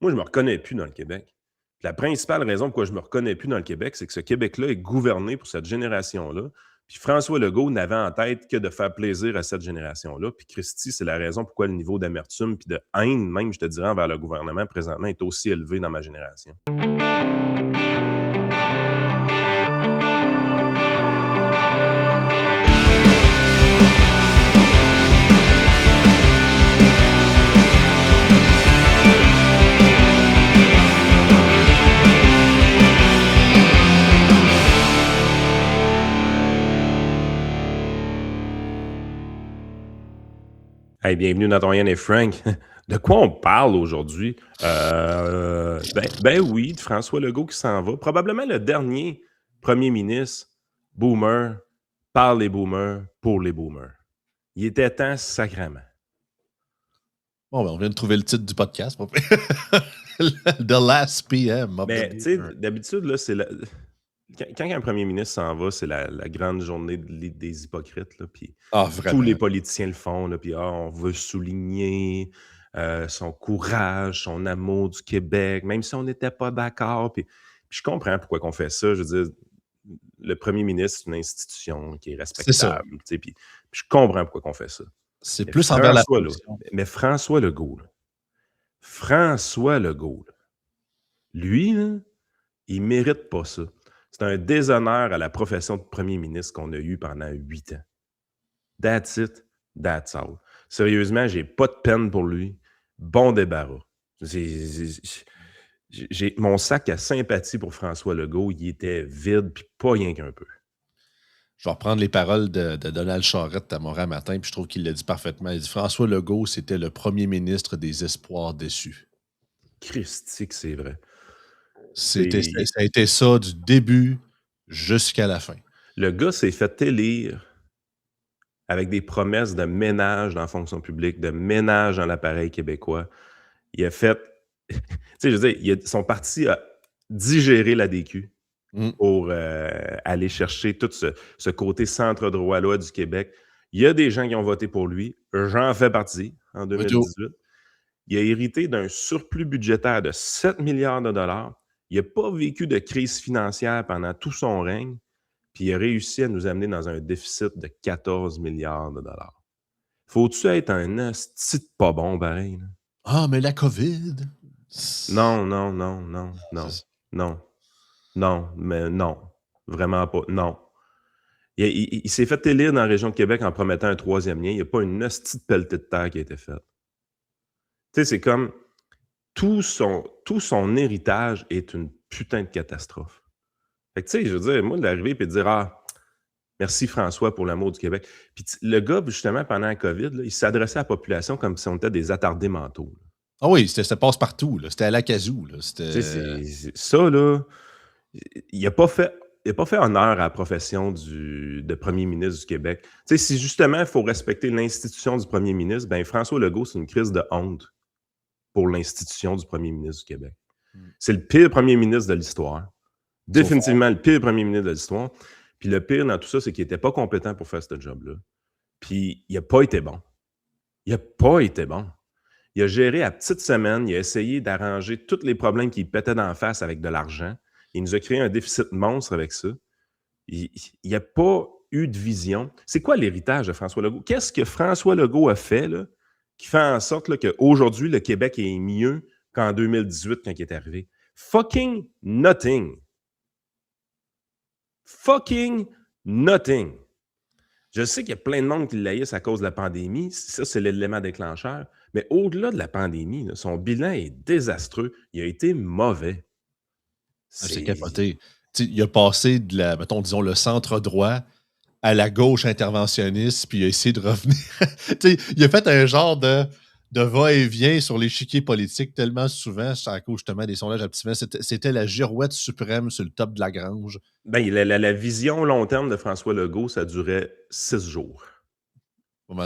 Moi, je me reconnais plus dans le Québec. Puis la principale raison pourquoi je me reconnais plus dans le Québec, c'est que ce Québec-là est gouverné pour cette génération-là. Puis François Legault n'avait en tête que de faire plaisir à cette génération-là. Puis Christy, c'est la raison pourquoi le niveau d'amertume puis de haine, même, je te dirais, envers le gouvernement présentement est aussi élevé dans ma génération. Hey, bienvenue dans ton Yann et Frank. De quoi on parle aujourd'hui? Oui, de François Legault qui s'en va. Probablement le dernier premier ministre boomer par les boomers pour les boomers. Il était temps sacrément. Bon, ben, on vient de trouver le titre du podcast. The Last PM of Mais the tu sais, Boomer. d'habitude, là, c'est quand un premier ministre s'en va, c'est la grande journée des hypocrites. Là, puis tous les politiciens le font. Là, puis on veut souligner son courage, son amour du Québec, même si on n'était pas d'accord. Puis je comprends pourquoi on fait ça. Je veux dire, le premier ministre, c'est une institution qui est respectable. Puis je comprends pourquoi on fait ça. C'est plus envers la fonction. Mais François Legault, lui, là, il mérite pas ça. C'est un déshonneur à la profession de premier ministre qu'on a eu pendant 8 ans. That's it, that's all. Sérieusement, j'ai pas de peine pour lui. Bon débarras. J'ai mon sac à sympathie pour François Legault, il était vide, puis pas rien qu'un peu. Je vais reprendre les paroles de Donald Charette à Montréal matin, puis je trouve qu'il l'a dit parfaitement. Il dit François Legault, c'était le premier ministre des espoirs déçus. Christique, c'est vrai. Ça a été ça du début jusqu'à la fin. Le gars s'est fait élire avec des promesses de ménage dans la fonction publique, de ménage dans l'appareil québécois. Il a fait... tu sais, je veux dire, son parti a digéré la DQ pour aller chercher tout ce côté centre-droit-là du Québec. Il y a des gens qui ont voté pour lui. J'en fais partie en 2018. Il a hérité d'un surplus budgétaire de 7 milliards de dollars. Il n'a pas vécu de crise financière pendant tout son règne. Puis il a réussi à nous amener dans un déficit de 14 milliards de dollars. Faut-tu être un asti de pas bon, pareil? Là? Ah, mais la COVID! Non. Mais non. Vraiment pas. Non. Il s'est fait élire dans la région de Québec en promettant un troisième lien. Il n'y a pas une asti de pelletée de terre qui a été faite. Tu sais, c'est comme tout son héritage est une putain de catastrophe. Fait que tu sais, je veux dire, moi, d'arriver et de dire « Ah, merci François pour l'amour du Québec. » Puis le gars, justement, pendant la COVID, là, il s'adressait à la population comme si on était des attardés mentaux. Là. Ah oui, ça passe partout. Là. C'était à l'Acazou. Ça, là, il n'a pas fait honneur à la profession de premier ministre du Québec. Tu sais, si justement il faut respecter l'institution du premier ministre, ben François Legault, c'est une crise de honte pour l'institution du premier ministre du Québec. C'est le pire premier ministre de l'histoire. Définitivement le pire premier ministre de l'histoire. Puis le pire dans tout ça, c'est qu'il n'était pas compétent pour faire ce job-là. Puis il n'a pas été bon. Il a géré à petite semaine, il a essayé d'arranger tous les problèmes qui pétaient d'en face avec de l'argent. Il nous a créé un déficit monstre avec ça. Il n'y a pas eu de vision. C'est quoi l'héritage de François Legault? Qu'est-ce que François Legault a fait là, qui fait en sorte qu'aujourd'hui, le Québec est mieux qu'en 2018 quand il est arrivé? Fucking nothing. Fucking nothing. Je sais qu'il y a plein de monde qui l'haïssent à cause de la pandémie. Ça, c'est l'élément déclencheur. Mais au-delà de la pandémie, là, son bilan est désastreux. Il a été mauvais. C'est capoté. Il a passé de disons, le centre-droit à la gauche interventionniste, puis il a essayé de revenir. Il a fait un genre de va-et-vient sur l'échiquier politique tellement souvent, à cause justement des sondages optimistes. C'était la girouette suprême sur le top de la grange. Ben, la vision long terme de François Legault, ça durait 6 jours.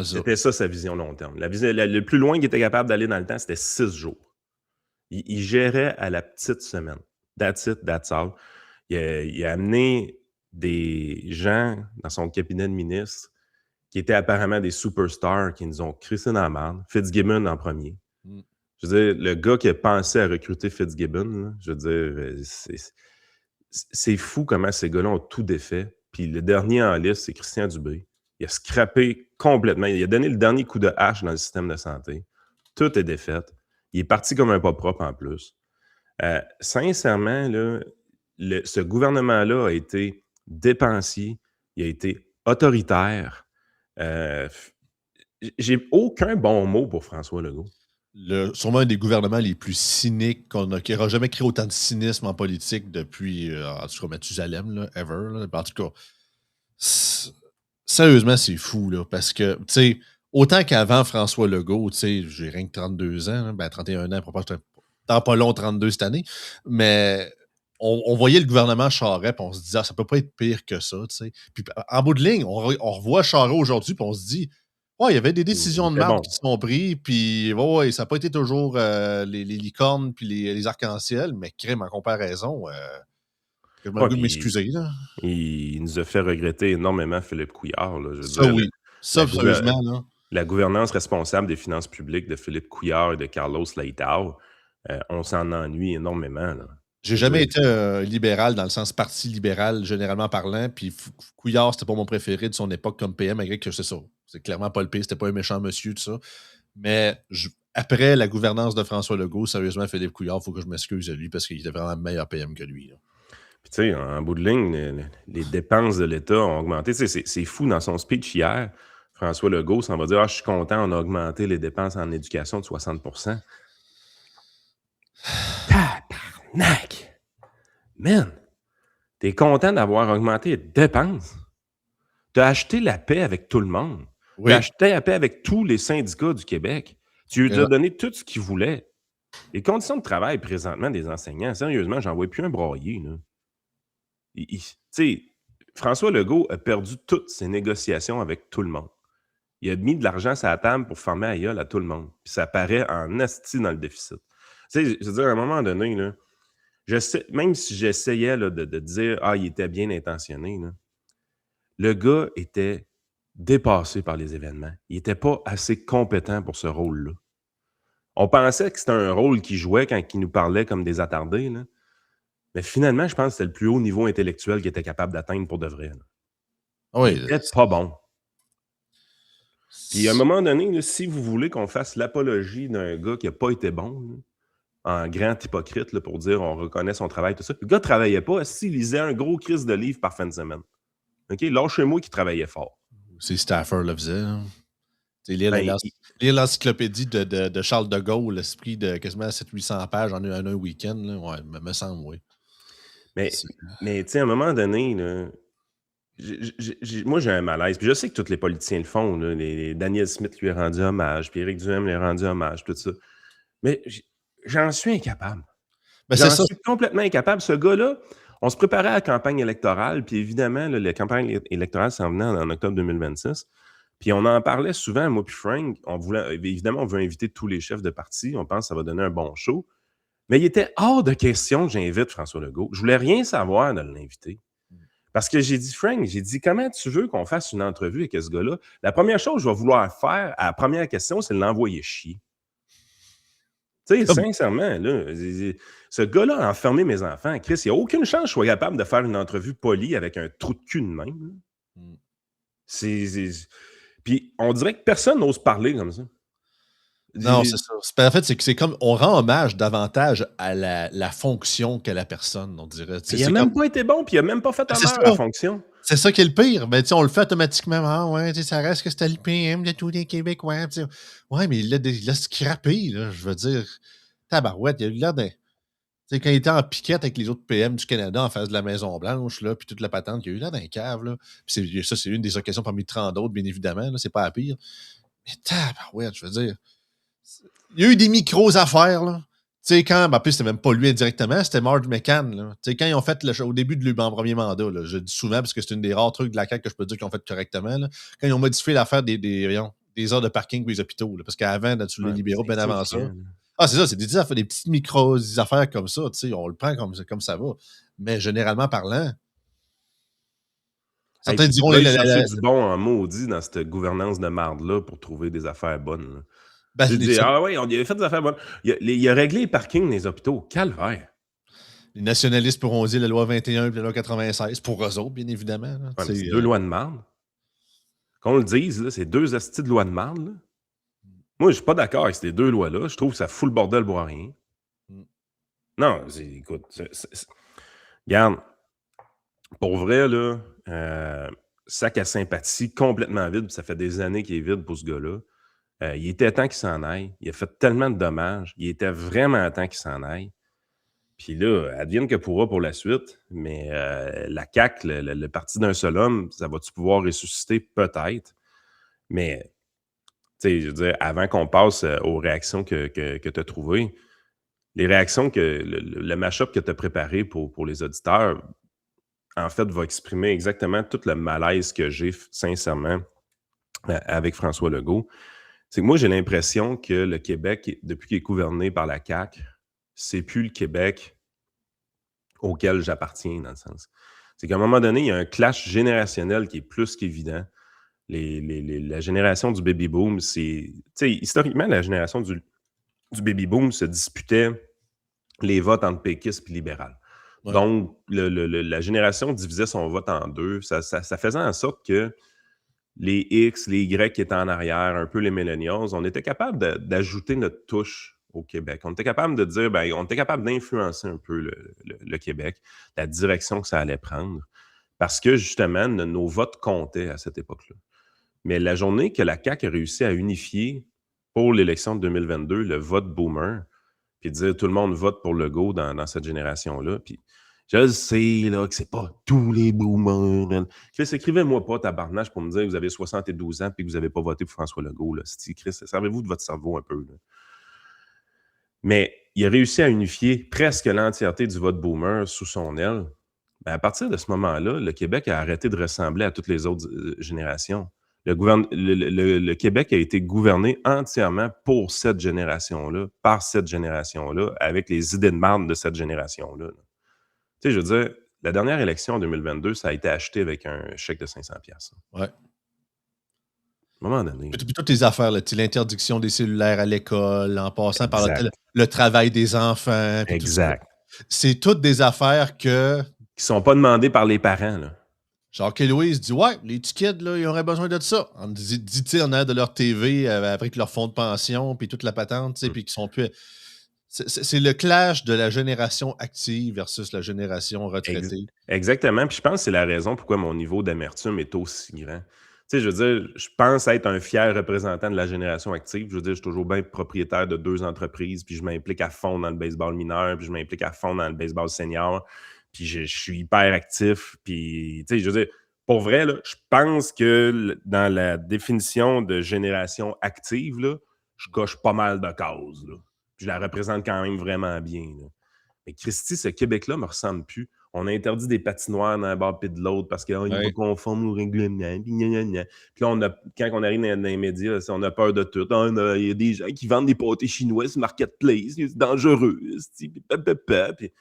C'était ça, sa vision long terme. Le plus loin qu'il était capable d'aller dans le temps, c'était 6 jours. Il gérait à la petite semaine. That's it, that's all. Il a amené des gens dans son cabinet de ministre qui étaient apparemment des superstars qui nous ont crissé dans la merde. Fitzgibbon en premier. Je veux dire, le gars qui a pensé à recruter Fitzgibbon, là, je veux dire, c'est fou comment ces gars-là ont tout défait. Puis le dernier en liste, c'est Christian Dubé. Il a scrappé complètement. Il a donné le dernier coup de hache dans le système de santé. Tout est défait. Il est parti comme un pas propre en plus. Sincèrement, là, ce gouvernement-là a été dépensier, il a été autoritaire. J'ai aucun bon mot pour François Legault. Sûrement un des gouvernements les plus cyniques qui n'aura jamais créé autant de cynisme en politique depuis, en tout cas, Mathusalem, là, ever. Là. En tout cas, sérieusement, c'est fou, là, parce que, tu sais, autant qu'avant François Legault, tu sais, j'ai rien que 32 ans, là, 31 ans, dans pas long, 32 cette année, mais on voyait le gouvernement Charest, puis on se disait, ça peut pas être pire que ça, tu sais. Puis en bout de ligne, on revoit Charest aujourd'hui, puis on se dit, ouais, il y avait des décisions de merde bon. qui se sont prises, puis ouais, ça n'a pas été toujours les licornes puis les arcs-en-ciel, mais crème en comparaison, je me de m'excuser. Là. Il nous a fait regretter énormément Philippe Couillard. Là, je veux Ça, dire, oui. Ça, sérieusement, là. La gouvernance responsable des finances publiques de Philippe Couillard et de Carlos Leitao, on s'en ennuie énormément. Là. J'ai jamais été libéral dans le sens parti libéral, généralement parlant. Puis Couillard, c'était pas mon préféré de son époque comme PM, malgré que c'est ça. C'est clairement pas le pire, c'était pas un méchant monsieur, tout ça. Mais après la gouvernance de François Legault, sérieusement, Philippe Couillard, il faut que je m'excuse de lui parce qu'il était vraiment meilleur PM que lui. Là. Puis tu sais, en bout de ligne, les dépenses de l'État ont augmenté. C'est fou, dans son speech hier, François Legault s'en va dire « Ah, je suis content, on a augmenté les dépenses en éducation de 60%. » Tabarnak! Man! T'es content d'avoir augmenté les dépenses? T'as acheté la paix avec tout le monde. Oui. T'as acheté la paix avec tous les syndicats du Québec. Tu lui as donné tout ce qu'il voulait. Les conditions de travail présentement des enseignants, sérieusement, j'en vois plus un broyer. Tu sais, François Legault a perdu toutes ses négociations avec tout le monde. Il a mis de l'argent sur la table pour former à gueule à tout le monde. Puis ça paraît en asti dans le déficit. Tu sais, je veux dire, à un moment donné, là, même si j'essayais là, de dire « Ah, il était bien intentionné », le gars était dépassé par les événements. Il n'était pas assez compétent pour ce rôle-là. On pensait que c'était un rôle qu'il jouait quand il nous parlait comme des attardés, là. Mais finalement, je pense que c'était le plus haut niveau intellectuel qu'il était capable d'atteindre pour de vrai. Là. Oui, il n'était pas bon. Puis à un moment donné, là, si vous voulez qu'on fasse l'apologie d'un gars qui n'a pas été bon, là, en grand hypocrite là, pour dire on reconnaît son travail, tout ça, le gars ne travaillait pas s'il lisait un gros crise de livre par fin de semaine. OK? Lâchez-moi qui travaillait fort. C'est Stafford le faisait. Hein. Lire l'encyclopédie de Charles de Gaulle, l'esprit de quasiment 700-800 pages en un week-end, là. Ouais, me semble, oui. Mais tu sais, à un moment donné, là, moi, j'ai un malaise. Puis je sais que tous les politiciens le font. Là. Daniel Smith lui a rendu hommage, puis Éric Duhem lui a rendu hommage, tout ça. Mais j'en suis incapable. J'en suis complètement incapable. Ce gars-là, on se préparait à la campagne électorale, puis évidemment, là, la campagne électorale s'en venait en octobre 2026. Puis on en parlait souvent, moi puis Frank. Évidemment, on veut inviter tous les chefs de parti. On pense que ça va donner un bon show. Mais il était hors de question que j'invite François Legault. Je voulais rien savoir de l'inviter. Parce que j'ai dit, Frank, comment tu veux qu'on fasse une entrevue avec ce gars-là? La première chose que je vais vouloir faire à la première question, c'est de l'envoyer chier. Tu sais, sincèrement, là, ce gars-là a enfermé mes enfants. Chris, il n'y a aucune chance que je sois capable de faire une entrevue polie avec un trou de cul de même. Puis on dirait que personne n'ose parler comme ça. Non, c'est ça. En fait, c'est comme on rend hommage davantage à la fonction qu'à la personne, on dirait. Il n'a même pas été bon, puis il n'a même pas fait honneur à la fonction. C'est ça qui est le pire. Mais on le fait automatiquement. Ah ouais, ça reste que c'était le PM de tous les Québécois. Ouais, mais il l'a scrappé, là, je veux dire. Tabarouette, il a eu l'air de. Quand il était en piquette avec les autres PM du Canada en face de la Maison-Blanche, là, puis toute la patente, il a eu l'air d'un cave. Là. Puis ça, c'est une des occasions parmi 30 d'autres, bien évidemment. Là, c'est pas la pire. Mais tabarouette, je veux dire. Il y a eu des micros affaires, là. Tu sais, quand, en plus, c'était même pas lui indirectement, c'était Marge McCann, là. Tu sais, quand ils ont fait au début de mon premier mandat, là, je dis souvent, parce que c'est une des rares trucs de la CAQ que je peux dire qu'ils ont fait correctement, là, quand ils ont modifié l'affaire des heures de parking pour les hôpitaux, là, parce qu'avant, sur les libéraux, bien avant ça. Ah, c'est ça, c'est des petites micros, des affaires comme ça, tu sais, on le prend comme ça va. Mais généralement parlant, certains diront... Il chercher du bon en maudit dans cette gouvernance de marde-là pour trouver des affaires bonnes, là. Ben, Tu dis, ah oui, on y avait fait des affaires bonnes. Il a réglé les parkings dans les hôpitaux. Calvaire. Les nationalistes pourront dire la loi 21 et la loi 96, pour eux autres, bien évidemment. Là, Ouais, c'est deux lois de marde. Qu'on le dise, là, c'est deux astis de lois de marde. Là. Moi, je suis pas d'accord avec ces deux lois-là. Je trouve que ça fout le bordel pour rien. Non, écoute, regarde, pour vrai, là, sac à sympathie complètement vide, ça fait des années qu'il est vide pour ce gars-là. Il était temps qu'il s'en aille. Il a fait tellement de dommages. Il était vraiment temps qu'il s'en aille. Puis là, advienne que pourra pour la suite, mais la CAQ, le parti d'un seul homme, ça va-tu pouvoir ressusciter? Peut-être. Mais, tu sais, je veux dire, avant qu'on passe aux réactions que tu as trouvées, les réactions que le mash-up que tu as préparé pour les auditeurs, en fait, va exprimer exactement tout le malaise que j'ai, sincèrement, avec François Legault. C'est que moi, j'ai l'impression que le Québec, depuis qu'il est gouverné par la CAQ, c'est plus le Québec auquel j'appartiens, dans le sens. C'est qu'à un moment donné, il y a un clash générationnel qui est plus qu'évident. La génération du baby-boom, c'est... Tu sais, historiquement, la génération du baby-boom se disputait les votes entre péquistes et libéral. Ouais. Donc, la génération divisait son vote en deux. Ça faisait en sorte que les X, les Y qui étaient en arrière, un peu les millennials, on était capable d'ajouter notre touche au Québec. On était capable de dire, ben, on était capable d'influencer un peu le Québec, la direction que ça allait prendre, parce que justement, nos votes comptaient à cette époque-là. Mais la journée que la CAQ a réussi à unifier pour l'élection de 2022 le vote boomer, puis dire tout le monde vote pour Legault dans cette génération-là, puis je sais là, que c'est pas tous les boomers. Chris, écrivez-moi pas tabarnache pour me dire que vous avez 72 ans et que vous n'avez pas voté pour François Legault. Là. Chris, servez-vous de votre cerveau un peu. Là. Mais il a réussi à unifier presque l'entièreté du vote boomer sous son aile. Ben, à partir de ce moment-là, le Québec a arrêté de ressembler à toutes les autres générations. Le Québec a été gouverné entièrement pour cette génération-là, par cette génération-là, avec les idées de marde de cette génération-là. Tu sais, je veux dire, la dernière élection en 2022, ça a été acheté avec un chèque de 500$. Ouais. À un moment donné. Puis toutes les affaires, l'interdiction des cellulaires à l'école, en passant par le travail des enfants. Exact. C'est toutes des affaires qui ne sont pas demandées par les parents, là. Jacques-Louise dit « Ouais, les petits kids, là, ils auraient besoin de ça. » Dit-il en air de leur TV avec leur fonds de pension puis toute la patente, tu sais, puis qui sont plus... C'est le clash de la génération active versus la génération retraitée. Exactement. Puis je pense que c'est la raison pourquoi mon niveau d'amertume est aussi grand. Tu sais, je veux dire, je pense être un fier représentant de la génération active. Je veux dire, je suis toujours bien propriétaire de 2 entreprises, puis je m'implique à fond dans le baseball mineur, puis je m'implique à fond dans le baseball senior, puis je suis hyper actif. Puis, tu sais, je veux dire, pour vrai, là, je pense que dans la définition de génération active, là, je coche pas mal de cases, là. Je la représente quand même vraiment bien. Là. Mais Christy, ce Québec-là me ressemble plus. On a interdit des patinoires d'un bord et de l'autre parce qu'il n'est pas conforme au règlement. Puis là, quand on arrive dans les médias, on a peur de tout. Il y a des gens qui vendent des pâtés chinois sur Marketplace. C'est dangereux. Puis,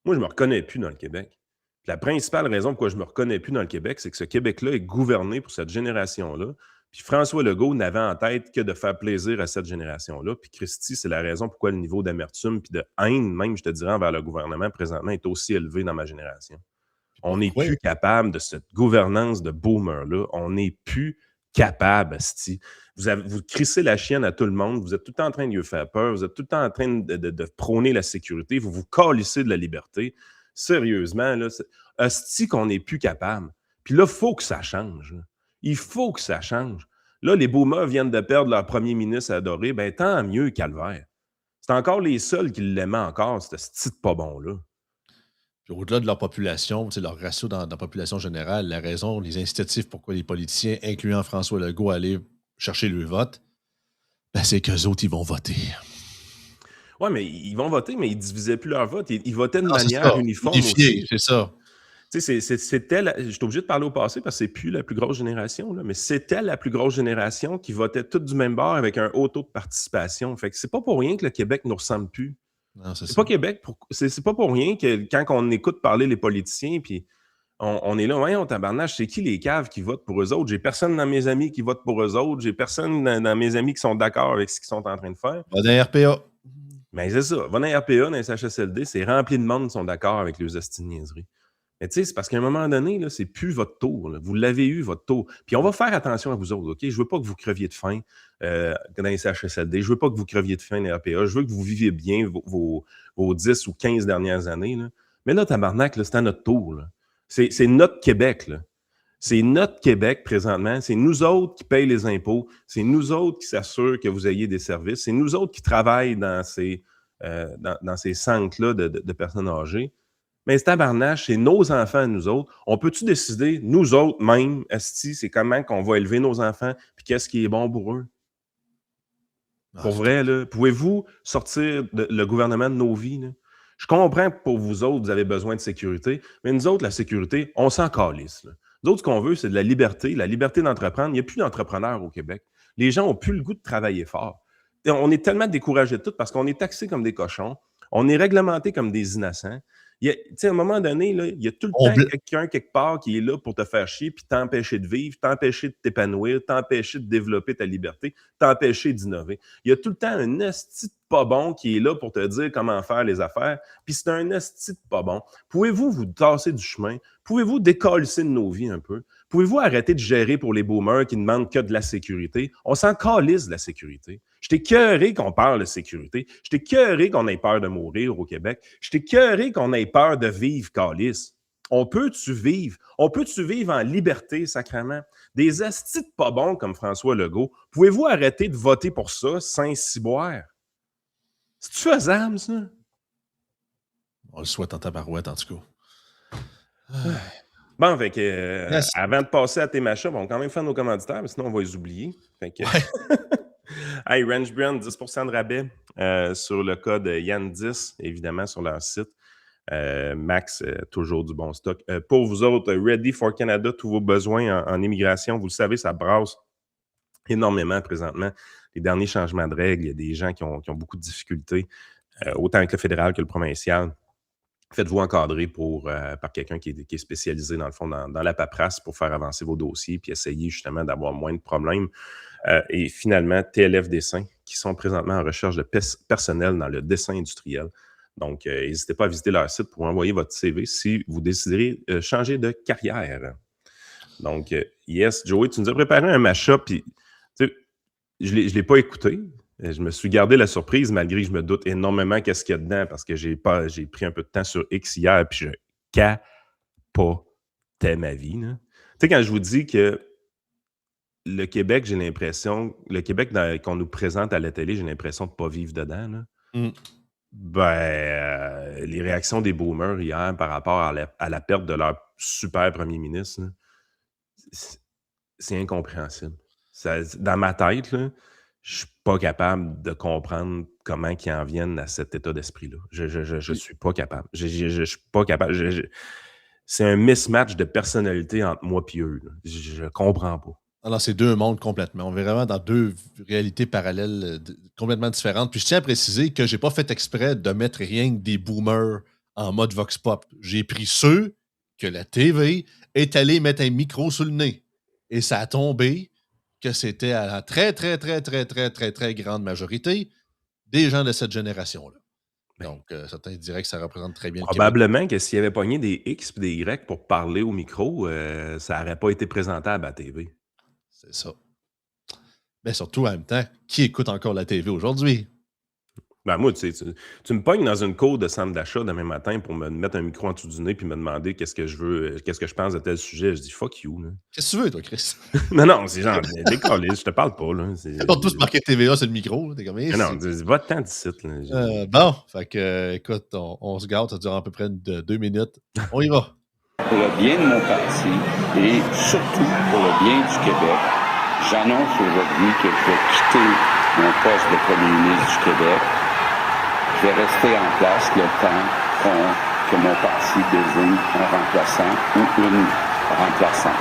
moi, je me reconnais plus dans le Québec. Puis la principale raison pourquoi je me reconnais plus dans le Québec, c'est que ce Québec-là est gouverné pour cette génération-là. Puis François Legault n'avait en tête que de faire plaisir à cette génération-là. Puis Christy, c'est la raison pourquoi le niveau d'amertume puis de haine, même, je te dirais, envers le gouvernement présentement, est aussi élevé dans ma génération. On n'est plus capable de cette gouvernance de boomer-là. On n'est plus capable, asti. Vous crissez la chienne à tout le monde. Vous êtes tout le temps en train de lui faire peur. Vous êtes tout le temps en train de prôner la sécurité. Vous vous calissez de la liberté. Sérieusement, là, asti qu'on n'est plus capable. Puis là, il faut que ça change. Là. Il faut que ça change. Là, les boomers viennent de perdre leur premier ministre adoré. Ben, tant mieux, calvaire. C'est encore les seuls qui l'aimaient encore, ce style pas bon-là. Puis au-delà de leur population, leur ratio dans la population générale, la raison, les incitatifs pourquoi les politiciens, incluant François Legault, allaient chercher le vote, ben c'est qu'eux autres, ils vont voter. Oui, mais ils vont voter, mais ils ne divisaient plus leur vote. Ils votaient de manière uniforme aussi. C'est ça. Tu sais, je suis obligé de parler au passé parce que c'est plus la plus grosse génération, là, mais c'était la plus grosse génération qui votait toutes du même bord avec un haut taux de participation. Fait que c'est pas pour rien que le Québec ne nous ressemble plus. Non, c'est pas Québec. C'est pas pour rien que quand on écoute parler les politiciens, puis On est là, voyons, tabarnache, c'est qui les caves qui votent pour eux autres? J'ai personne dans mes amis qui vote pour eux autres. J'ai personne dans mes amis qui sont d'accord avec ce qu'ils sont en train de faire. Va dans RPA. Mais c'est ça. Va dans les RPA, dans les CHSLD, c'est rempli de monde qui sont d'accord avec les hosties de niaiseries. Mais tu sais, c'est parce qu'à un moment donné, là, c'est plus votre tour. Là. Vous l'avez eu, votre tour. Puis on va faire attention à vous autres, OK? Je veux pas que vous creviez de faim dans les CHSLD. Je veux pas que vous creviez de faim dans les RPA. Je veux que vous viviez bien vos 10 ou 15 dernières années. Là. Mais là, tabarnak, là, c'est à notre tour. Là. C'est notre Québec. Là. C'est notre Québec présentement. C'est nous autres qui payent les impôts. C'est nous autres qui s'assurent que vous ayez des services. C'est nous autres qui travaillent dans ces centres-là de personnes âgées. Mais c'est tabarnache, c'est nos enfants, nous autres. On peut-tu décider, nous autres, même, esti, c'est comment qu'on va élever nos enfants, puis qu'est-ce qui est bon pour eux? Pour vrai, là, pouvez-vous sortir le gouvernement de nos vies? Là? Je comprends que pour vous autres, vous avez besoin de sécurité, mais nous autres, la sécurité, on s'en calisse. Là. Nous autres, ce qu'on veut, c'est de la liberté d'entreprendre. Il n'y a plus d'entrepreneurs au Québec. Les gens n'ont plus le goût de travailler fort. Et on est tellement découragés de tout parce qu'on est taxés comme des cochons, on est réglementés comme des innocents. À un moment donné, là, il y a tout le temps quelqu'un quelque part qui est là pour te faire chier, puis t'empêcher de vivre, t'empêcher de t'épanouir, t'empêcher de développer ta liberté, t'empêcher d'innover. Il y a tout le temps un esti de pas bon qui est là pour te dire comment faire les affaires, puis c'est un esti de pas bon. Pouvez-vous vous tasser du chemin? Pouvez-vous décalisser de nos vies un peu? Pouvez-vous arrêter de gérer pour les boomers qui ne demandent que de la sécurité? On s'en calisse de la sécurité. Je t'ai écœuré qu'on parle de sécurité. Je t'ai écœuré qu'on ait peur de mourir au Québec. Je t'ai écœuré qu'on ait peur de vivre, calice. On peut-tu vivre? On peut-tu vivre en liberté, sacrément? Des astis de pas bons comme François Legault, pouvez-vous arrêter de voter pour ça, Saint-Cyboire? C'est-tu faisable, ça? On le souhaite en tabarouette, en tout cas. Bon, fait que, avant de passer à tes machins, on va quand même faire nos commanditaires, mais sinon on va les oublier. Fait que... Hey, Range Brand, 10% de rabais sur le code Yann10, évidemment, sur leur site. Max, toujours du bon stock. Pour vous autres, Ready for Canada, tous vos besoins en immigration, vous le savez, ça brasse énormément présentement. Les derniers changements de règles, il y a des gens qui ont beaucoup de difficultés, autant avec le fédéral que le provincial. Faites-vous encadrer par quelqu'un qui est spécialisé, dans le fond, dans la paperasse pour faire avancer vos dossiers puis essayer justement d'avoir moins de problèmes. Et finalement, TLF Dessin, qui sont présentement en recherche de personnel dans le dessin industriel. Donc, n'hésitez pas à visiter leur site pour envoyer votre CV si vous déciderez changer de carrière. Donc, yes, Joey, tu nous as préparé un mashup, puis je ne l'ai pas écouté. Je me suis gardé la surprise, malgré que je me doute énormément qu'est-ce qu'il y a dedans, parce que j'ai pris un peu de temps sur X hier, puis je capotais ma vie. Tu sais, quand je vous dis que le Québec, j'ai l'impression, le Québec qu'on nous présente à la télé, j'ai l'impression de ne pas vivre dedans. Là. Les réactions des boomers hier par rapport à la perte de leur super premier ministre, là, c'est incompréhensible. Dans ma tête, là, je suis pas capable de comprendre comment ils en viennent à cet état d'esprit-là. Je suis pas capable. Je suis pas capable. C'est un mismatch de personnalité entre moi et eux. Là. Je comprends pas. Alors, c'est deux mondes complètement. On est vraiment dans deux réalités parallèles complètement différentes. Puis je tiens à préciser que j'ai pas fait exprès de mettre rien que des boomers en mode vox pop. J'ai pris ceux que la TV est allée mettre un micro sous le nez. Et ça a tombé que c'était à la très, très, très, très, très, très, très grande majorité des gens de cette génération-là. Donc, certains diraient que ça représente très bien le Québec. Probablement que s'il y avait pogné des X et des Y pour parler au micro, ça n'aurait pas été présentable à la TV. C'est ça. Mais surtout, en même temps, qui écoute encore la TV aujourd'hui? Ben moi, tu me pognes dans une cour de centre d'achat demain matin pour me mettre un micro en dessous du nez puis me demander qu'est-ce que je veux, qu'est-ce que je pense de tel sujet. Je dis fuck you. Là. Qu'est-ce que tu veux, toi, Chris? non, c'est genre décollé, je te parle pas. Là. Pour tous marquer TVA, c'est le micro. T'es comme, non, va de temps d'ici. Bon, fait que, écoute, on se gâte, ça dure à peu près 2 minutes. On y va. Pour le bien de mon parti et surtout pour le bien du Québec, j'annonce aujourd'hui que je vais quitter mon poste de premier ministre du Québec. Je vais rester en place le temps que mon parti désigne un remplaçant ou une remplaçante.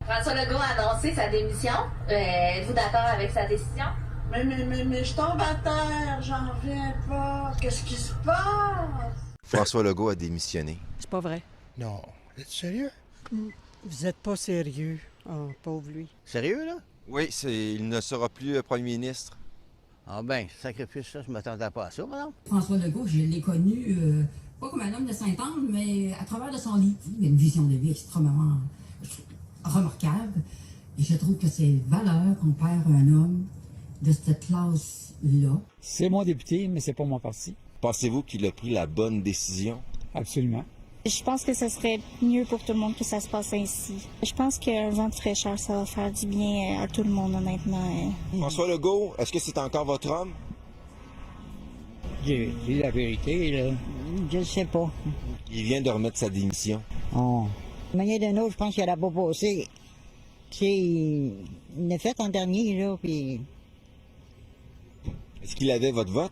François Legault a annoncé sa démission. Êtes-vous d'accord avec sa décision? Mais je tombe à terre, j'en reviens pas. Qu'est-ce qui se passe? François Legault a démissionné. C'est pas vrai. Non, Vous êtes sérieux? Vous êtes pas sérieux. Oh, pauvre lui. Sérieux, là? Oui, il ne sera plus premier ministre. Ah ben, sacrifice, ça, je m'attendais pas à ça, madame. François Legault, je l'ai connu, pas comme un homme de Saint-Anne, mais à travers de son livre. Il a une vision de vie extrêmement remarquable. Et je trouve que c'est valeur qu'on perd un homme de cette classe-là. C'est mon député, mais c'est pas mon parti. Pensez-vous qu'il a pris la bonne décision? Absolument. Je pense que ce serait mieux pour tout le monde que ça se passe ainsi. Je pense qu'un vent de fraîcheur, ça va faire du bien à tout le monde, honnêtement. François Legault, est-ce que c'est encore votre homme? Dis la vérité, là. Je sais pas. Il vient de remettre sa démission. Oh. De manière d'un autre, je pense qu'elle a pas passé. Tu sais, il l'a fait en dernier, là, puis Est-ce qu'il avait votre vote?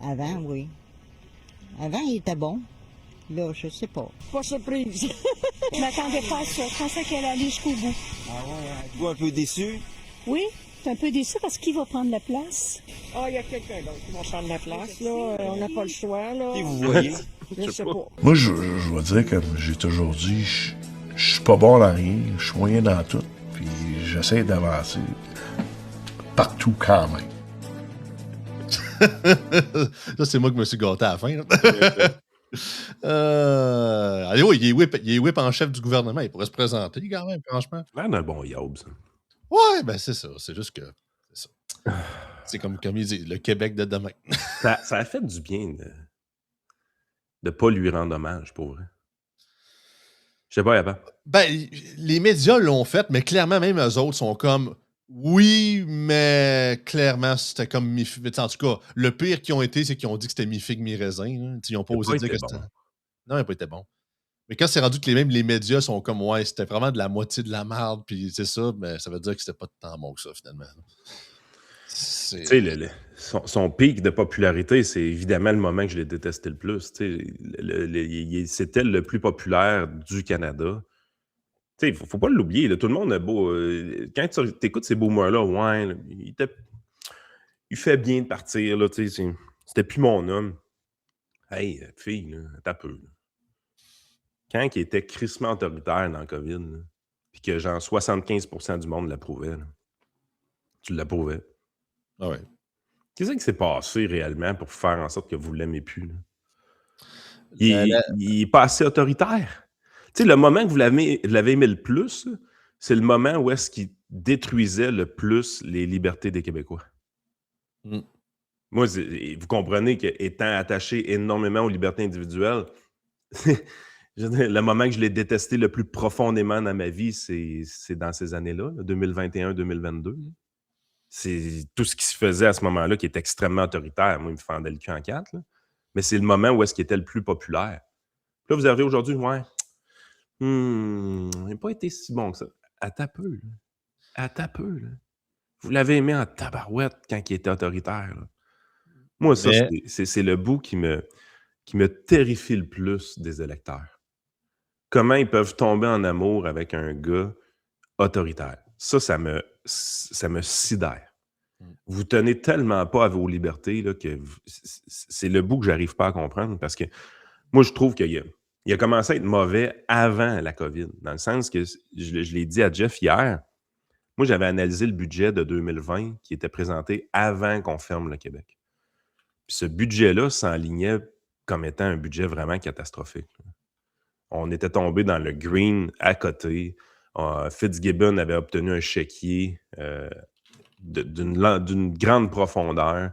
avant, oui. Avant, il était bon. Là, je sais pas. Pas surprise. Je m'attendais pas à ça. Je pensais qu'elle allait jusqu'au bout. Êtes-vous un peu déçu? Oui, je suis un peu déçue parce qu'il va prendre la place. Ah, il y a quelqu'un d'autre qui va prendre la place, là. On n'a pas le choix, là. Et vous voyez? Je sais pas. Moi, je vais dire, comme j'ai toujours dit, je suis pas bon dans rien, je suis moyen dans tout, puis j'essaie d'avancer partout quand même. Ça, c'est moi qui me suis gâté à la fin. Allez, oui, il est whip en chef du gouvernement. Il pourrait se présenter quand même, franchement. L'air d'un bon yob, ça. Ouais, ben c'est ça. C'est juste que. C'est ça. C'est comme il dit, le Québec de demain. Ça a fait du bien de ne pas lui rendre hommage, pour vrai. Je sais pas, Yaba. Ben, les médias l'ont fait, mais clairement, même eux autres sont comme. Oui, mais clairement, c'était comme mi-figue. En tout cas, le pire qu'ils ont été, c'est qu'ils ont dit que c'était mi-figue, mi-raisin. Ils n'ont pas osé dire que c'était. Bon. Non, il n'a pas été bon. Mais quand c'est rendu que même les médias sont comme, ouais, c'était vraiment de la moitié de la merde, puis c'est ça, mais ça veut dire que c'était pas tant bon que ça, finalement. Tu sais, son pic de popularité, c'est évidemment le moment que je l'ai détesté le plus. C'était le plus populaire du Canada. Il ne faut pas l'oublier. Tout le monde a beau. Quand tu écoutes ces beaux mots-là, ouais, là, il fait bien de partir. Là, c'était plus mon homme. Hey, fille, t'as peu. Là. Quand il était crissement autoritaire dans le COVID, puis que genre 75% du monde l'approuvait, tu l'approuvais. Ah ouais. Qu'est-ce qui s'est passé réellement pour faire en sorte que vous ne l'aimez plus? Là? Il est pas assez autoritaire. Tu sais, le moment que vous l'avez aimé le plus, c'est le moment où est-ce qu'il détruisait le plus les libertés des Québécois. Mm. Moi, vous comprenez qu'étant attaché énormément aux libertés individuelles, le moment que je l'ai détesté le plus profondément dans ma vie, c'est dans ces années-là, 2021-2022. C'est tout ce qui se faisait à ce moment-là qui est extrêmement autoritaire. Moi, il me fendait le cul en quatre. Là. Mais c'est le moment où est-ce qu'il était le plus populaire. Là, vous arrivez aujourd'hui, ouais. Il n'a pas été si bon que ça. À ta peu, là. À ta peu, là. Vous l'avez aimé en tabarouette quand il était autoritaire. Là. Moi, ça, c'est le bout qui me terrifie le plus des électeurs. Comment ils peuvent tomber en amour avec un gars autoritaire. Ça me sidère. Vous tenez tellement pas à vos libertés là, que c'est le bout que j'arrive pas à comprendre parce que moi, je trouve qu'il a commencé à être mauvais avant la COVID. Dans le sens que, je l'ai dit à Jeff hier, moi, j'avais analysé le budget de 2020 qui était présenté avant qu'on ferme le Québec. Puis ce budget-là s'enlignait comme étant un budget vraiment catastrophique. On était tombé dans le green à côté. Fitzgibbon avait obtenu un chéquier d'une grande profondeur.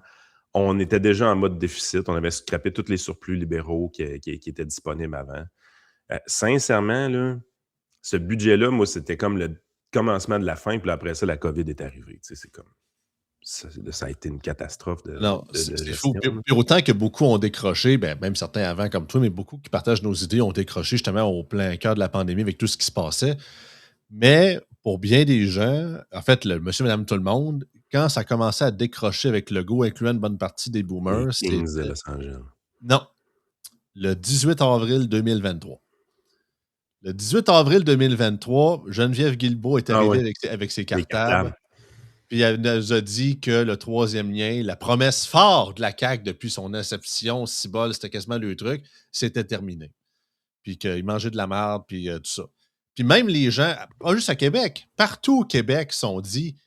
On était déjà en mode déficit. On avait scrappé tous les surplus libéraux qui étaient disponibles avant. Sincèrement, là, ce budget-là, moi, c'était comme le commencement de la fin. Puis après ça, la COVID est arrivée. Tu sais, c'est comme... Ça a été une catastrophe de c'est fou. Puis autant que beaucoup ont décroché, ben, même certains avant comme toi, mais beaucoup qui partagent nos idées ont décroché justement au plein cœur de la pandémie avec tout ce qui se passait. Mais pour bien des gens, en fait, le monsieur, madame, tout le monde, quand ça commençait à décrocher avec le go, incluant une bonne partie des boomers, c'était... Los Angeles. Non. Le 18 avril 2023. Le 18 avril 2023, Geneviève Guilbeault est arrivée avec ses cartables. Puis elle nous a dit que le troisième lien, la promesse forte de la CAQ depuis son inception, cibole, c'était quasiment le truc, c'était terminé. puis qu'ils mangeaient de la merde, puis tout ça. Puis même les gens, pas juste à Québec, partout au Québec, sont dit,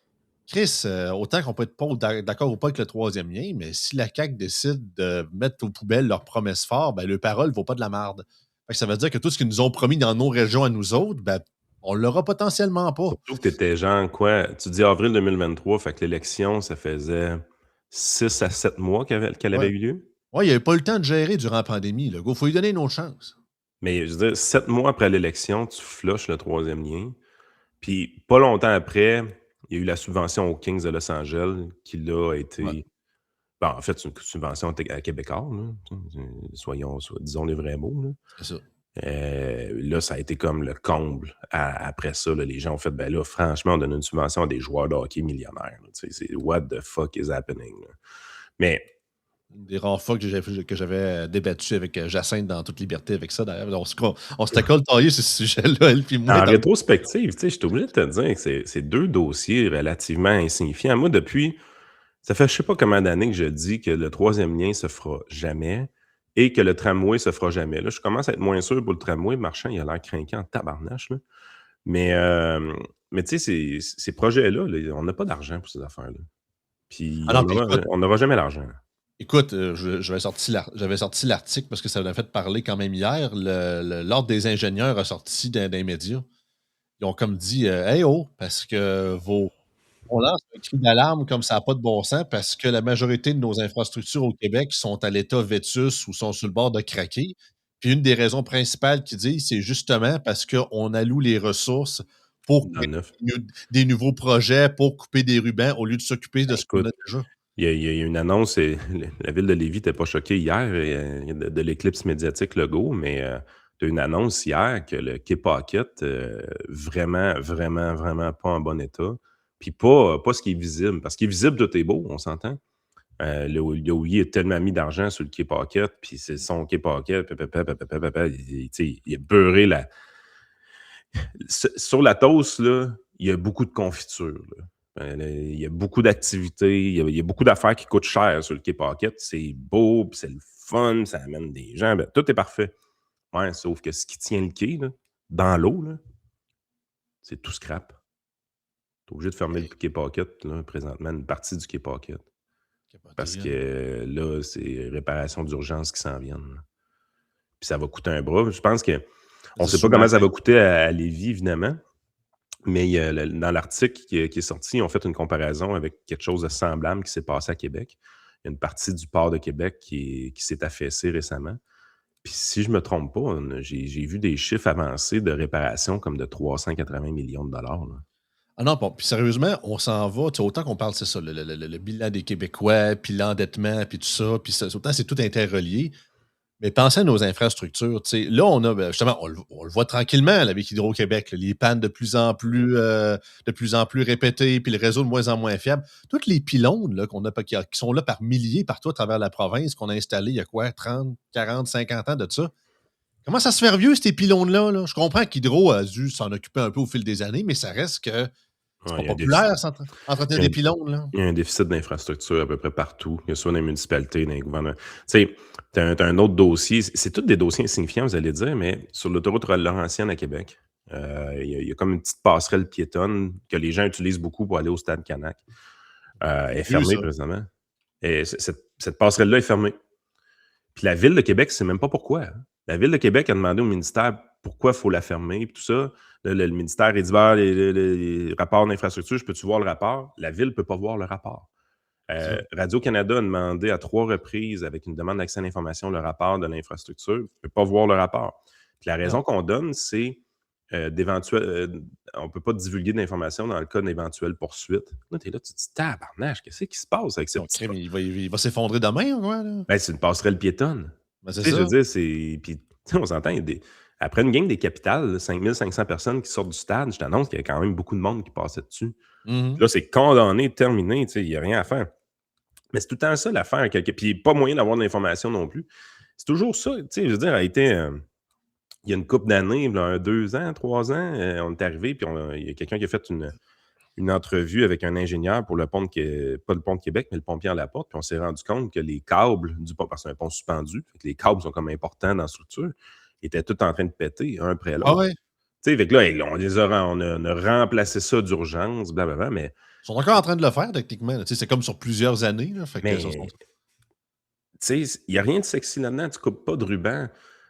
Chris, autant qu'on peut être pas d'accord ou pas avec le troisième lien, mais si la CAQ décide de mettre aux poubelles leurs promesses fortes, ben, leur parole ne vaut pas de la merde. Fait que ça veut dire que tout ce qu'ils nous ont promis dans nos régions à nous autres, ben, on l'aura potentiellement pas. Surtout que tu étais genre, quoi, tu dis avril 2023, fait que l'élection, ça faisait 6 à 7 mois qu'elle avait eu lieu. Oui, il n'y avait pas eu le temps de gérer durant la pandémie. Il faut lui donner une autre chance. Mais je veux dire, 7 mois après l'élection, tu flushes le troisième lien. Puis pas longtemps après, il y a eu la subvention aux Kings de Los Angeles qui là a été. Ouais. Bon, en fait, c'est une subvention à Québécois, là. Disons les vrais mots. Là. C'est ça. Là, ça a été comme le comble. Après ça, là, les gens ont fait, ben là, franchement, on donne une subvention à des joueurs de hockey millionnaires. C'est what the fuck is happening? Là. Mais. Des rares fois que j'avais débattu avec Jacinthe dans toute liberté avec ça, d'ailleurs. On s'était coltaillé sur ce sujet-là, elle puis moi. En rétrospective, je suis obligé de te dire que c'est deux dossiers relativement insignifiants. Moi, depuis, ça fait je sais pas combien d'années que je dis que le troisième lien se fera jamais et que le tramway se fera jamais. Là, je commence à être moins sûr pour le tramway. Marchand, il a l'air craquant en tabarnache. Là. Mais tu sais, ces projets-là, là, on n'a pas d'argent pour ces affaires-là. Puis on n'aura jamais l'argent. Écoute, j'avais sorti l'article parce que ça m'a fait parler quand même hier. L'Ordre des ingénieurs a sorti dans les médias. Ils ont comme dit hey oh, parce que on lance un cri d'alarme comme ça n'a pas de bon sens parce que la majorité de nos infrastructures au Québec sont à l'état vétus ou sont sur le bord de craquer. Puis une des raisons principales qu'ils disent, c'est justement parce qu'on alloue les ressources pour des nouveaux projets, pour couper des rubans au lieu de s'occuper de ce qu'on a déjà. Il y a une annonce, la ville de Lévis n'était pas choquée hier de l'éclipse médiatique Legault, mais il y a une annonce hier que le Quai Pocket, vraiment, vraiment, vraiment pas en bon état. Puis pas ce qui est visible. Parce qu'il est visible, tout est beau, on s'entend. Le Youi a tellement mis d'argent sur le Quai Pocket, puis c'est son Quai Pocket, il a beurré la... Sur la toast, là, il y a beaucoup de confiture, là. Il y a beaucoup d'activités, il y a beaucoup d'affaires qui coûtent cher sur le Quai Pocket. C'est beau, puis c'est le fun, ça amène des gens. Ben, tout est parfait. Ouais, sauf que ce qui tient le quai, là, dans l'eau, là, c'est tout scrap. Tu es obligé de fermer le Quai Pocket, là, présentement, une partie du Quai Pocket. Parce que là, c'est réparation d'urgence qui s'en viennent. Là. Puis ça va coûter un bras. Je pense que on ne sait pas comment ça va coûter à Lévis, évidemment. Mais dans l'article qui est sorti, ils ont fait une comparaison avec quelque chose de semblable qui s'est passé à Québec. Il y a une partie du port de Québec qui s'est affaissée récemment. Puis si je ne me trompe pas, j'ai vu des chiffres avancés de réparation comme de 380 millions de dollars. Là. Ah non, bon, puis sérieusement, on s'en va. Autant qu'on parle, c'est ça, le bilan des Québécois, puis l'endettement, puis tout ça, puis autant c'est tout interrelié. Mais pensez à nos infrastructures. Là, on a justement, on le voit tranquillement là, avec Hydro-Québec, là, les pannes de plus en plus répétées, puis le réseau de moins en moins fiable. Tous les pylônes là, qui sont là par milliers partout à travers la province, qu'on a installés il y a quoi, 30, 40, 50 ans de ça. Comment ça se fait vieux, ces pylônes-là? Là? Je comprends qu'Hydro a dû s'en occuper un peu au fil des années, mais ça reste que c'est pas populaire, entretenir des pylônes. Là. Il y a un déficit d'infrastructure à peu près partout, que ce soit dans les municipalités, dans les gouvernements. Tu sais, tu as un autre dossier, c'est tous des dossiers insignifiants, vous allez dire, mais sur l'autoroute Laurentienne à Québec, il y a comme une petite passerelle piétonne que les gens utilisent beaucoup pour aller au stade Canac. Elle est fermée présentement. Et cette passerelle-là est fermée. Puis la Ville de Québec, c'est même pas pourquoi. Hein. La Ville de Québec a demandé au ministère pourquoi il faut la fermer, puis tout ça. Le ministère, il dit, les rapports d'infrastructure, je peux-tu voir le rapport? La Ville ne peut pas voir le rapport. Radio-Canada a demandé à 3 reprises, avec une demande d'accès à l'information, le rapport de l'infrastructure. Il ne peut pas voir le rapport. Puis la raison qu'on donne, c'est on ne peut pas divulguer de l'information dans le cas d'éventuelles poursuites. Là, tu es là, tu te dis, tabarnache, qu'est-ce qui se passe avec ça? Il va s'effondrer demain, ou quoi? Là? Ben, c'est une passerelle piétonne. Ben, c'est ça. Je veux dire, puis on s'entend, après une gang des capitales, 5500 personnes qui sortent du stade, je t'annonce qu'il y a quand même beaucoup de monde qui passait dessus. Là, c'est condamné, terminé, il n'y a rien à faire. Mais c'est tout le temps ça l'affaire. Puis pas moyen d'avoir de l'information non plus. C'est toujours ça, je veux dire, il y a une couple d'années, 2 ans, 3 ans, on est arrivé, puis il y a quelqu'un qui a fait une entrevue avec un ingénieur pour le pont pas le pont de Québec, mais le pont Pierre-Laporte, puis on s'est rendu compte que les câbles du pont, parce que c'est un pont suspendu, les câbles sont comme importants dans la structure, ils étaient tous en train de péter, un après Ah l'autre. ouais? Tu sais, fait que là, on a remplacé ça d'urgence, blablabla, mais... Ils sont encore en train de le faire, techniquement. Tu sais, c'est comme sur plusieurs années. Là, fait que ça, Mais, tu sais, il n'y a rien de sexy là-dedans. Tu coupes pas de ruban.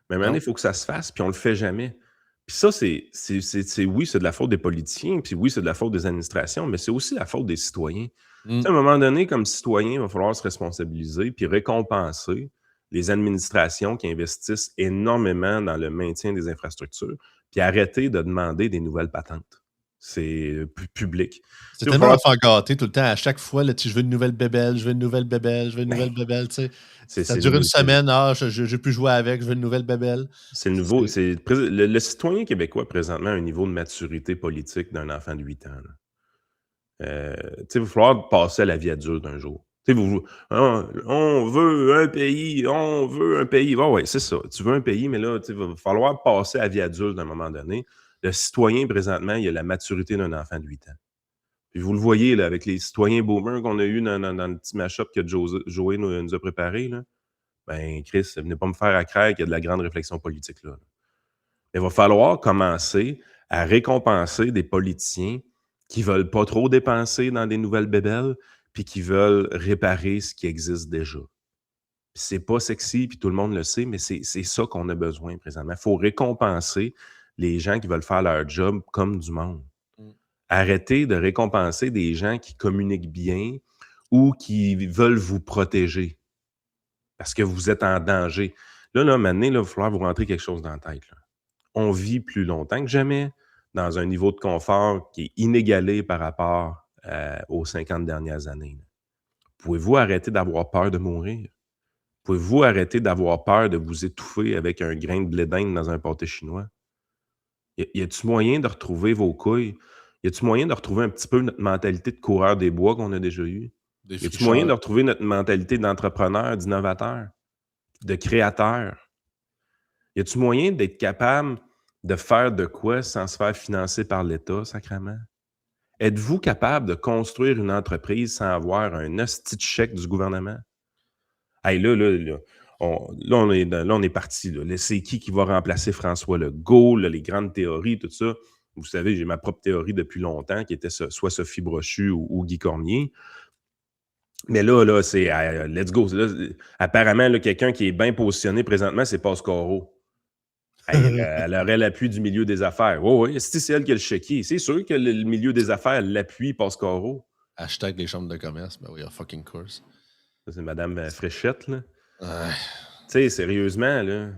Mais à un moment donné, il faut que ça se fasse, puis on le fait jamais. Puis ça, oui, c'est de la faute des politiciens, puis oui, c'est de la faute des administrations, mais c'est aussi la faute des citoyens. Tu sais, à un moment donné, comme citoyen, il va falloir se responsabiliser puis récompenser les administrations qui investissent énormément dans le maintien des infrastructures, puis arrêter de demander des nouvelles patentes. C'est public. C'est tellement enfant gâté tout le temps. À chaque fois, là, je veux une nouvelle bébelle, je veux une nouvelle bébelle, je veux une nouvelle bébelle. Tu sais. Ça dure une semaine. Je n'ai plus jouer avec, je veux une nouvelle bébelle. C'est le nouveau. Le citoyen québécois, présentement, a un niveau de maturité politique d'un enfant de 8 ans. Il va falloir passer à la vie adulte un jour. On veut un pays, on veut un pays. Ouais, c'est ça. Tu veux un pays, mais là, il va falloir passer à la vie adulte à un moment donné. Le citoyen, présentement, il a la maturité d'un enfant de 8 ans. Puis vous le voyez là, avec les citoyens boomers qu'on a eu dans le petit mash-up que Joey nous a préparé. Là. Ben, Chris, venez pas me faire à craindre qu'il y a de la grande réflexion politique là. Il va falloir commencer à récompenser des politiciens qui veulent pas trop dépenser dans des nouvelles bébelles puis qui veulent réparer ce qui existe déjà. Puis c'est pas sexy, puis tout le monde le sait, mais c'est ça qu'on a besoin présentement. Il faut récompenser les gens qui veulent faire leur job comme du monde. Arrêtez de récompenser des gens qui communiquent bien ou qui veulent vous protéger parce que vous êtes en danger. Là, maintenant, il va falloir vous rentrer quelque chose dans la tête. Là. On vit plus longtemps que jamais dans un niveau de confort qui est inégalé par rapport aux 50 dernières années. Là. Pouvez-vous arrêter d'avoir peur de mourir? Pouvez-vous arrêter d'avoir peur de vous étouffer avec un grain de blé d'Inde dans un pâté chinois? Y a-t-il moyen de retrouver vos couilles? Y a-t-il moyen de retrouver un petit peu notre mentalité de coureur des bois qu'on a déjà eue? Y a-t-il moyen de retrouver notre mentalité d'entrepreneur, d'innovateur, de créateur? Y a-t-il moyen d'être capable de faire de quoi sans se faire financer par l'État, sacrément? Êtes-vous capable de construire une entreprise sans avoir un hostie de chèque du gouvernement? Hey, là, on est parti. Là. C'est qui va remplacer François Legault, là, les grandes théories, tout ça. Vous savez, j'ai ma propre théorie depuis longtemps, qui était soit Sophie Brochu ou Guy Cormier. Mais là c'est let's go. Là, apparemment, là, quelqu'un qui est bien positionné présentement, c'est Pascaro. Elle aurait l'appui du milieu des affaires. Oui, c'est elle qui a le chéquier. C'est sûr que le milieu des affaires l'appuie, Pascaro. Hashtag les chambres de commerce. Ben oui, of fucking course. Ça, c'est Madame Fréchette, là. Ouais. Tu sais, sérieusement, là,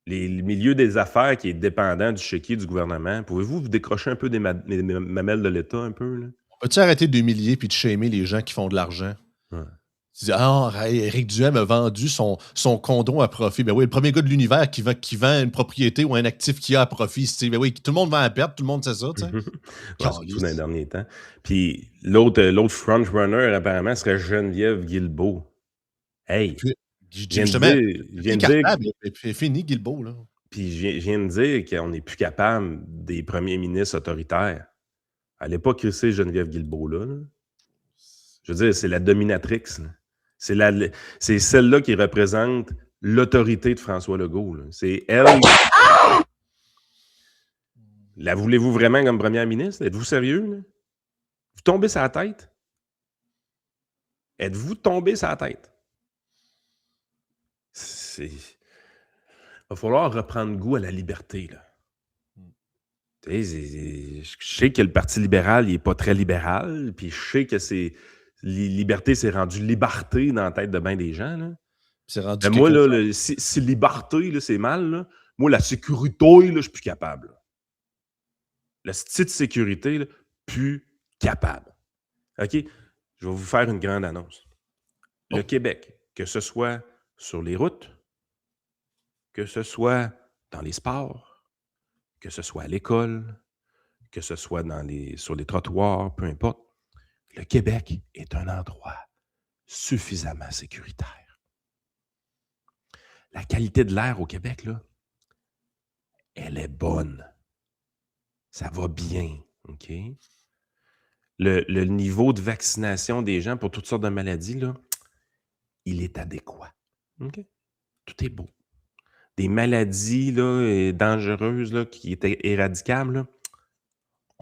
les milieux des affaires qui est dépendant du chéquier du gouvernement, pouvez-vous vous décrocher un peu des mamelles de l'État, un peu, là? Peux-tu arrêter d'humilier puis de shamer les gens qui font de l'argent? Ouais. Tu dis, Éric Duhem a vendu son condo à profit. Ben oui, le premier gars de l'univers qui vend une propriété ou un actif qu'il a à profit. Ben oui, tout le monde va à perte, tout le monde sait ça, tu sais. Surtout dans les derniers temps. Puis l'autre frontrunner, apparemment, serait Geneviève Guilbeault. Hey! Justement, c'est fini, Guilbeault, là. Puis je viens de dire qu'on n'est plus capable des premiers ministres autoritaires. Allez pas crisser Geneviève Guilbeault, là. Je veux dire, c'est la dominatrix, là. C'est celle-là qui représente l'autorité de François Legault. Là. C'est elle. La voulez-vous vraiment comme première ministre? Êtes-vous sérieux? Là? Vous tombez sur la tête? Êtes-vous tombé sur la tête? Il va falloir reprendre goût à la liberté. Là. Je sais que le Parti libéral n'est pas très libéral, puis je sais que liberté, c'est rendu liberté dans la tête de bien des gens. Là. C'est rendu moi, là, si liberté, là, c'est mal, là, moi, la sécurité, là, je suis plus capable. Là. Le style de sécurité, là, plus capable. OK? Je vais vous faire une grande annonce. Le Québec, que ce soit sur les routes, que ce soit dans les sports, que ce soit à l'école, que ce soit sur les trottoirs, peu importe, le Québec est un endroit suffisamment sécuritaire. La qualité de l'air au Québec, là, elle est bonne. Ça va bien, OK? Le niveau de vaccination des gens pour toutes sortes de maladies, là, il est adéquat. OK? Tout est beau. des maladies là, dangereuses là, qui étaient éradicables, là,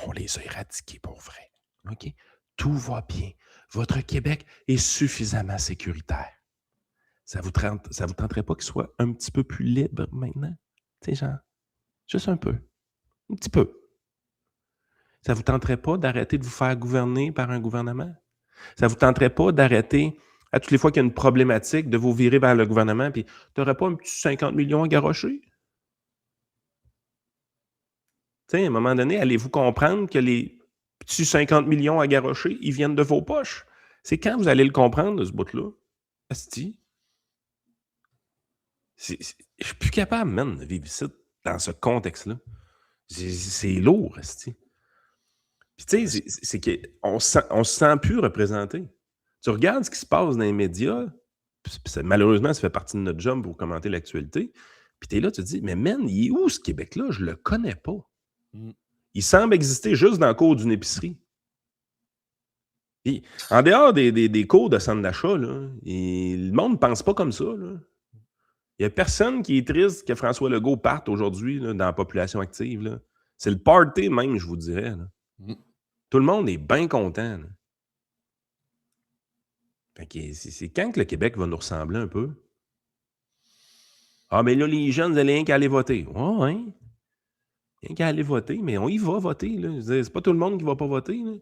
on les a éradiquées pour vrai. OK? Tout va bien. Votre Québec est suffisamment sécuritaire. Ça vous tenterait pas qu'il soit un petit peu plus libre maintenant? Tu sais, genre, juste un peu. Un petit peu. Ça vous tenterait pas d'arrêter de vous faire gouverner par un gouvernement? Ça vous tenterait pas d'arrêter, à toutes les fois qu'il y a une problématique, de vous virer vers le gouvernement, puis tu n'aurais pas un petit 50 millions à garrocher? Tu sais, à un moment donné, allez-vous comprendre que les petits 50 millions à garrocher, ils viennent de vos poches? C'est quand vous allez le comprendre, de ce bout-là? Asti. Je suis plus capable, man, de vivre ici, dans ce contexte-là. C'est lourd, asti. Puis tu sais, c'est qu'on ne se sent plus représenté. Tu regardes ce qui se passe dans les médias, malheureusement, ça fait partie de notre job pour commenter l'actualité, puis tu es là, tu te dis, mais man, il est où ce Québec-là? Je le connais pas. Il semble exister juste dans le cours d'une épicerie. Puis, en dehors des cours de centre d'achat, là, le monde ne pense pas comme ça. Là. Il n'y a personne qui est triste que François Legault parte aujourd'hui là, dans la population active. Là. C'est le party même, je vous dirais. Là. Tout le monde est bien content. Là. Fait que c'est quand que le Québec va nous ressembler un peu? Ah, mais là, les jeunes, vous allez rien qu'à aller voter. Ouais, hein? Rien qu'à aller voter, mais on y va voter. Là. C'est pas tout le monde qui va pas voter. Là.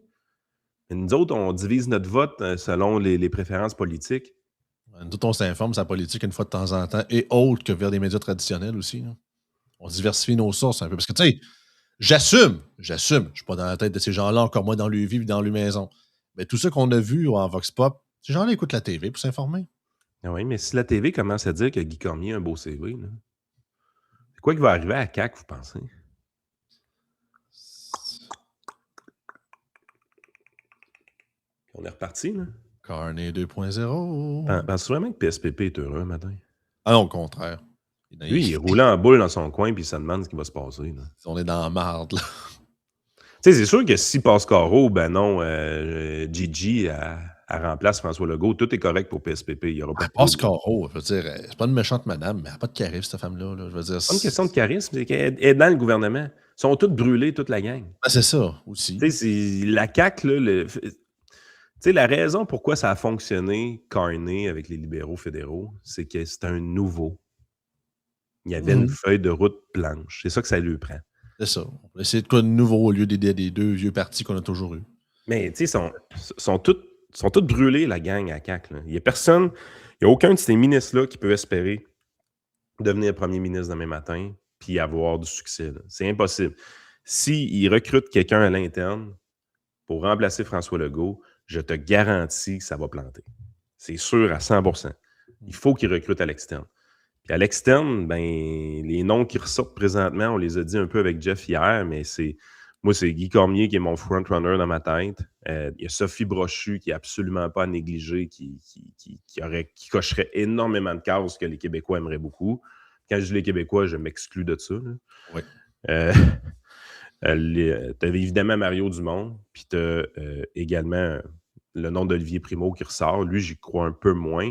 Mais nous autres, on divise notre vote selon les préférences politiques. Nous autres, on s'informe sur la politique une fois de temps en temps, et autre que vers des médias traditionnels aussi. Là. On diversifie nos sources un peu. Parce que, tu sais, j'assume. Je suis pas dans la tête de ces gens-là, encore moins dans leur vie, dans leur maison. Mais tout ce qu'on a vu en Vox Pop, ces gens-là écoutent la TV pour s'informer. Ah oui, mais si la TV commence à dire que Guy Cormier a un beau CV, là, c'est quoi qui va arriver à la CAQ, vous pensez? On est reparti, là? Carnet 2.0. Penses-tu vraiment que PSPP est heureux un matin? Ah non, au contraire. Lui, il est roulant en boule dans son coin puis il se demande ce qui va se passer. Là. On est dans la marde, là. Tu sais, c'est sûr que si Pascaro, ben non, Gigi remplace François Legault, tout est correct pour PSPP. Il y aura pas Pascaro, je veux dire, c'est pas une méchante madame, mais elle n'a pas de charisme, cette femme-là. Là. Je veux dire, c'est pas une question de charisme, c'est qu'elle est dans le gouvernement. Ils sont tous brûlés, toute la gang. Ah, c'est ça, aussi. Tu sais, la CAQ, là, tu sais, la raison pourquoi ça a fonctionné, Carney, avec les libéraux fédéraux, c'est que c'est un nouveau. Il y avait une feuille de route blanche. C'est ça que ça lui prend. C'est ça. On va essayer de quoi de nouveau au lieu des deux vieux partis qu'on a toujours eus. Mais tu sais, sont tous brûlés, la gang à CAQ. Là. Il n'y a personne, il n'y a aucun de ces ministres-là qui peut espérer devenir premier ministre demain matin puis avoir du succès. Là. C'est impossible. S'ils recrutent quelqu'un à l'interne pour remplacer François Legault, je te garantis que ça va planter. C'est sûr à 100%. Il faut qu'ils recrutent à l'externe. Puis à l'externe, ben, les noms qui ressortent présentement, on les a dit un peu avec Jeff hier, mais moi, c'est Guy Cormier qui est mon front-runner dans ma tête. Il y a Sophie Brochu qui n'est absolument pas à négliger, qui cocherait énormément de cases que les Québécois aimeraient beaucoup. Quand je dis les Québécois, je m'exclus de ça. Là. Oui. Tu avais évidemment Mario Dumont, puis tu as également le nom d'Olivier Primo qui ressort. Lui, j'y crois un peu moins.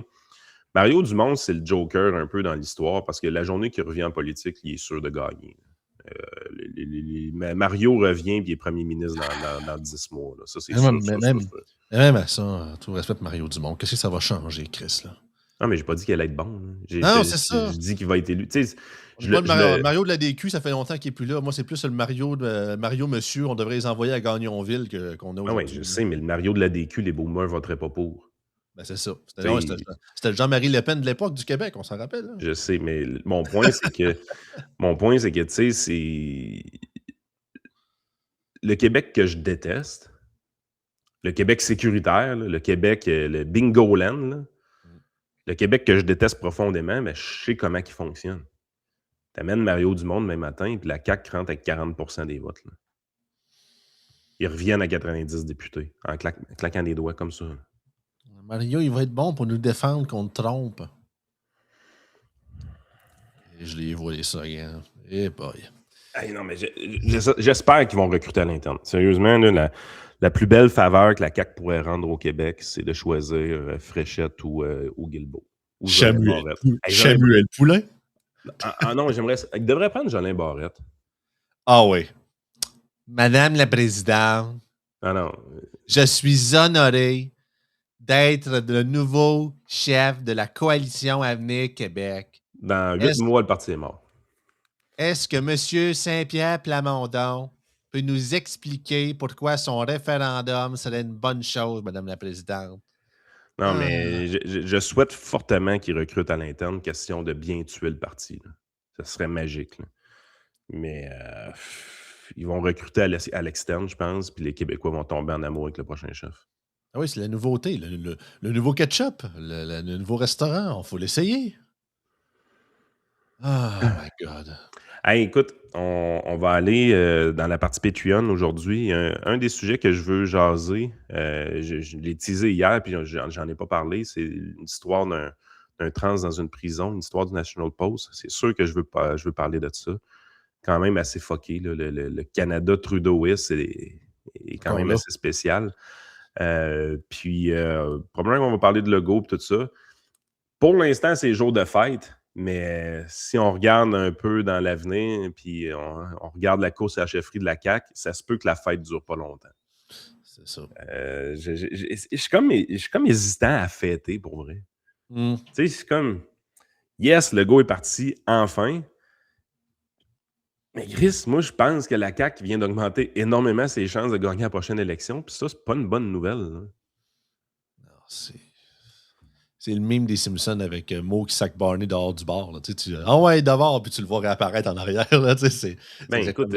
Mario Dumont, c'est le joker un peu dans l'histoire parce que la journée qu'il revient en politique, il est sûr de gagner. Mario revient et il est premier ministre dans 10 mois. Là. Ça, c'est sûr. Même à ça, tout respect pour Mario Dumont, qu'est-ce que ça va changer, Chris? Là? Non, mais j'ai pas dit qu'il allait être bon. Non, c'est ça. Je dis qu'il va être élu. Mario de la DQ, ça fait longtemps qu'il n'est plus là. Moi, c'est plus le Mario Monsieur. On devrait les envoyer à Gagnonville qu'on a aujourd'hui. Oui, je sais, mais le Mario de la DQ, les boomers ne voteraient pas pour. Ben, c'est ça. C'était le Jean-Marie Le Pen de l'époque du Québec, on s'en rappelle. Là. Je sais, mais mon point, c'est que tu sais, c'est le Québec que je déteste, le Québec sécuritaire, là, le Québec, le bingo land, là, le Québec que je déteste profondément, mais je sais comment il fonctionne. Tu amènes Mario Dumont demain matin, puis la CAQ rentre avec 40% des votes. Là. Ils reviennent à 90 députés, en claquant des doigts comme ça. Là. Mario, il va être bon pour nous défendre contre Trump. Et je l'ai volé ça, gars. Eh boy. Hey, non, mais j'espère qu'ils vont recruter à l'interne. Sérieusement, là, la plus belle faveur que la CAQ pourrait rendre au Québec, c'est de choisir Fréchette ou Guilbeault. Samuel Poulain? Non, il devrait prendre Jolin Barrette. Ah oui. Madame la Présidente. Ah non. Je suis honoré d'être le nouveau chef de la coalition Avenir Québec. Dans 8 mois, le parti est mort. Est-ce que M. Saint-Pierre Plamondon peut nous expliquer pourquoi son référendum serait une bonne chose, Madame la Présidente? Non, mais je souhaite fortement qu'il recrute à l'interne, question de bien tuer le parti. Là. Ça serait magique. Là. Mais ils vont recruter à l'externe, je pense, puis les Québécois vont tomber en amour avec le prochain chef. Ah oui, c'est la nouveauté, le nouveau ketchup, le nouveau restaurant, il faut l'essayer. Oh my God. Hey, écoute, on va aller dans la partie Patreon aujourd'hui. Un des sujets que je veux jaser, je l'ai teasé hier, puis j'en ai pas parlé, c'est l'histoire d'un trans dans une prison, une histoire du National Post. C'est sûr que je veux parler de ça. Quand même assez fucké. Là, le Canada Trudeauiste est quand même assez spécial. Puis, probablement qu'on va parler de Legault et tout ça. Pour l'instant, c'est jour de fête. Mais si on regarde un peu dans l'avenir, puis on regarde la course à la chefferie de la CAQ, ça se peut que la fête ne dure pas longtemps. C'est ça. Je suis comme hésitant à fêter, pour vrai. Tu sais, c'est comme... Yes, Legault est parti, enfin. Mais Chris, moi, je pense que la CAQ vient d'augmenter énormément ses chances de gagner la prochaine élection, puis ça, c'est pas une bonne nouvelle. Là. Non, c'est le meme des Simpsons avec Mo qui sac Barney dehors du bar. Là. Ah ouais, d'abord, puis tu le vois réapparaître en arrière. Là, écoute,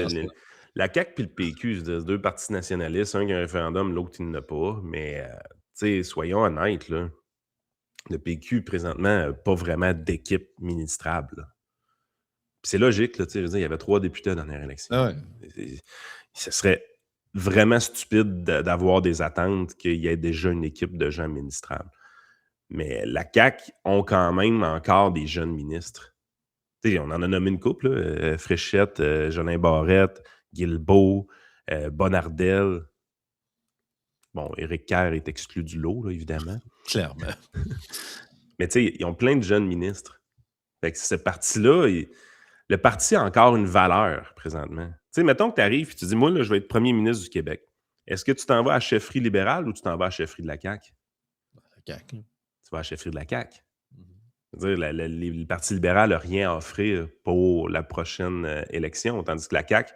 la CAQ et le PQ, c'est deux partis nationalistes, un qui a un référendum, l'autre il n'a pas. Mais soyons honnêtes, là, le PQ, présentement, n'a pas vraiment d'équipe ministrable. Là. C'est logique, là, je veux dire, il y avait 3 députés à la dernière élection. Ah ouais. Ce serait vraiment stupide d'avoir des attentes qu'il y ait déjà une équipe de gens ministrables. Mais la CAQ ont quand même encore des jeunes ministres. T'sais, on en a nommé une couple, Fréchette, Jolin Barrette, Guilbeault, Bonnardel. Bon, Éric Kerr est exclu du lot, là, évidemment. Clairement. Mais tu sais, ils ont plein de jeunes ministres. Fait que ce parti-là, le parti a encore une valeur présentement. Tu sais, mettons que tu arrives et tu dis, moi, là, je vais être premier ministre du Québec. Est-ce que tu t'en vas à la chefferie libérale ou tu t'en vas à la chefferie de la CAQ? La CAQ. Tu vas à la chefferie de la CAQ. C'est-à-dire, le Parti libéral n'a rien à offrir pour la prochaine élection, tandis que la CAQ,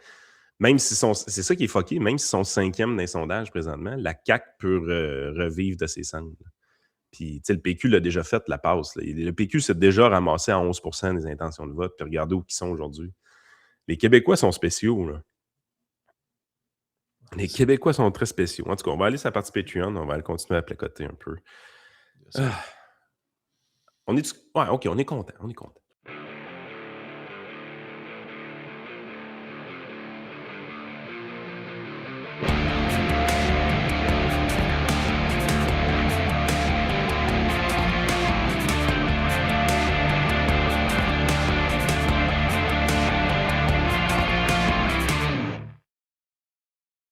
même si c'est ça qui est fucké, même s'ils sont 5e dans les sondages présentement, la CAQ peut revivre de ses cendres. Puis, tu sais, le PQ l'a déjà fait, la passe. Là. Le PQ s'est déjà ramassé à 11% des intentions de vote, puis regardez où ils sont aujourd'hui. Les Québécois sont spéciaux, là. Les Québécois sont très spéciaux. En tout cas, on va aller sur la partie Patreon, on va aller continuer à placoter un peu. On est... Ouais, OK, on est content,